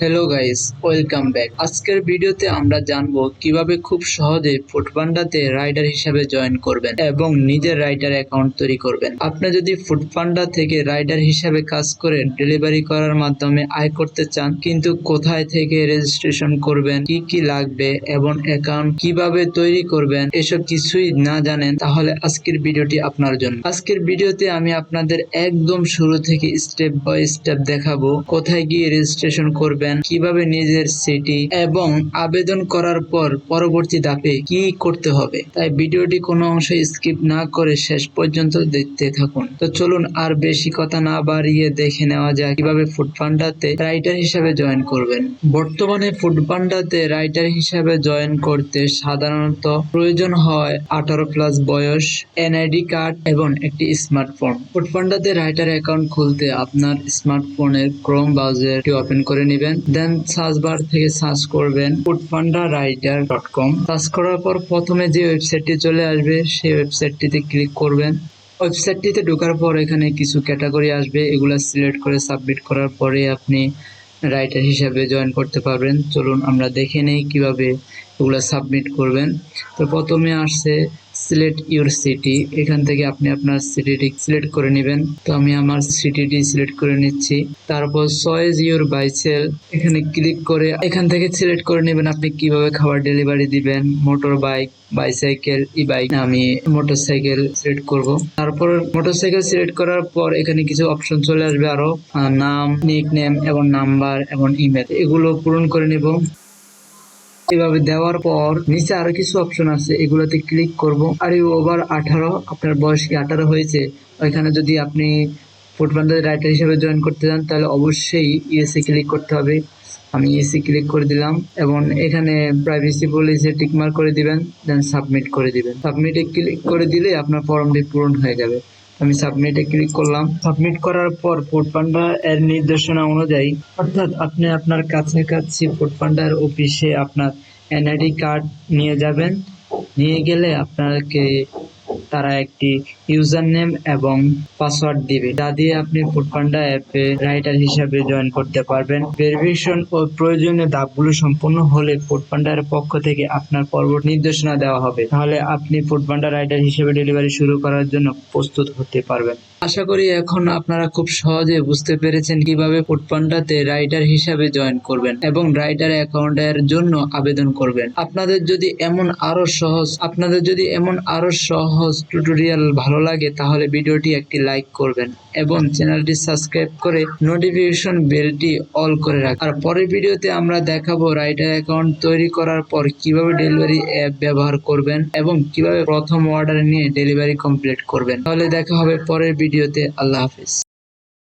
Hello guys, welcome back. আজকের ভিডিওতে আমরা জানবো কিভাবে খুব সহজে ফুডপান্ডাতে রাইডার হিসাবে জয়েন করবেন এবং নিজের রাইডার অ্যাকাউন্ট তৈরি করবেন। আপনি যদি ফুডপান্ডা থেকে রাইডার হিসাবে কাজ করে ডেলিভারি করার মাধ্যমে আয় করতে চান, কিন্তু কোথায় থেকে রেজিস্ট্রেশন করবেন, কি কি লাগবে এবং অ্যাকাউন্ট কিভাবে তৈরি করবেন এসব কিছুই না জানেন, তাহলে আজকের ভিডিওটি আপনার জন্য। আজকের ভিডিওতে আমি আপনাদের একদম শুরু থেকে স্টেপ বাই স্টেপ দেখাবো কোথায় গিয়ে রেজিস্ট্রেশন করবেন, কিভাবে নিজের সিটি এবং আবেদন করার পর পরবর্তী ধাপে কি করতে হবে। তাই ভিডিওটি কোনো অংশ স্কিপ না করে শেষ পর্যন্ত দেখতে থাকুন। তো চলুন আর বেশি কথা না বাড়িয়ে দেখে নেওয়া যায় কিভাবে ফুডপান্ডাতে রাইডার হিসাবে জয়েন করবেন। বর্তমানে ফুডপান্ডাতে রাইডার হিসাবে জয়েন করতে সাধারণত প্রয়োজন হয় 18+ বয়স, এনআইডি কার্ড এবং একটি স্মার্টফোন। ফুডপান্ডাতে রাইডার অ্যাকাউন্ট খুলতে আপনার স্মার্টফোনের ক্রোম ব্রাউজারটি ওপেন করে নেবেন। দেন সার্চ বার থেকে সার্চ করবেন foodpandarider.com। সার্চ করার পর প্রথমে যে ওয়েবসাইটটি চলে আসবে সেই ওয়েবসাইটটিতে ক্লিক করবেন। ওয়েবসাইটটিতে ঢোকার পর এখানে কিছু ক্যাটাগরি আসবে, এগুলা সিলেক্ট করে সাবমিট করার পরে আপনি রাইটার হিসাবে জয়েন করতে পারবেন। চলুন আমরা দেখে নেই কিভাবে এগুলা সাবমিট করবেন। তো প্রথমে আসছে সিলেক্ট ইউর সিটি, এখান থেকে আপনি আপনার সিটিটি সিলেক্ট করে নেবেন। তো আমি আমার সিটিটি সিলেক্ট করে নিচ্ছি। তারপর চয়েস ইউর বাইসেল, এখানে ক্লিক করে এখান থেকে সিলেক্ট করে নেবেন আপনি কিভাবে খাবার ডেলিভারি দিবেন, মোটর বাইক, বাইসাইকেল, ই বাইক। আমি মোটরসাইকেল সিলেক্ট করব। তারপর মোটরসাইকেল সিলেক্ট করার পর এখানে কিছু অপশন চলে আসবে, আরো নাম, নিকনেম এবং নাম্বার এবং ইমেল, এগুলো পূরণ করে নেব। এভাবে দেওয়ার পর নিচে আরো কিছু অপশন আছে, এগুলোতে ক্লিক করব। আর ওভার 18, আপনার বয়স কি 18 হয়েছে? এখানে যদি আপনি ফুডপান্ডার রাইটার হিসেবে জয়েন করতে চান তাহলে অবশ্যই ইএসএ ক্লিক করতে হবে। আমি ইএসএ ক্লিক করে দিলাম এবং এখানে প্রাইভেসি পলিসি টিকমার্ক করে দিবেন, দেন সাবমিট করে দিবেন। সাবমিটে ক্লিক করে দিলে আপনার ফর্মটি পূরণ হয়ে যাবে। আমি সাবমিটে ক্লিক করলাম। সাবমিট করার পর ফুডপান্ডা এর নির্দেশনা অনুযায়ী, অর্থাৎ আপনি আপনার কাছাকাছি ফুডপান্ডার অফিসে আপনার এনআইডি কার্ড নিয়ে যাবেন। নিয়ে গেলে আপনাকে তারা একটি ইউজার নেম এবং পাসওয়ার্ড দিবে, যা দিয়ে আপনি ফুডপান্ডা অ্যাপে রাইডার হিসাবে জয়েন করতে পারবেন। ভেরিফিকেশন ও প্রয়োজনীয় ধাপগুলো সম্পূর্ণ হলে ফুডপান্ডার পক্ষ থেকে আপনার পরবর্তী নির্দেশনা দেওয়া হবে, তাহলে আপনি ফুডপান্ডা রাইডার হিসেবে ডেলিভারি শুরু করার জন্য প্রস্তুত হতে পারবেন। আশা করি এখন আপনারা খুব সহজে বুঝতে পেরেছেন কিভাবে ফুডপান্ডাতে রাইডার হিসাবে জয়েন করবেন এবং রাইডার অ্যাকাউন্টের জন্য আবেদন করবেন। আপনাদের যদি এমন আরো সহজ টিউটোরিয়াল ভালো লাগে তাহলে ভিডিওটি একটি লাইক করবেন এবং চ্যানেলটি সাবস্ক্রাইব করে নোটিফিকেশন বেলটি অল করে রাখবেন। আর পরের ভিডিওতে আমরা দেখাবো রাইডার অ্যাকাউন্ট তৈরি করার পর কিভাবে ডেলিভারি অ্যাপ ব্যবহার করবেন এবং কিভাবে প্রথম অর্ডার নিয়ে ডেলিভারি কমপ্লিট করবেন। তাহলে দেখা হবে পরের ভিডিওতে। আল্লাহ হাফেজ।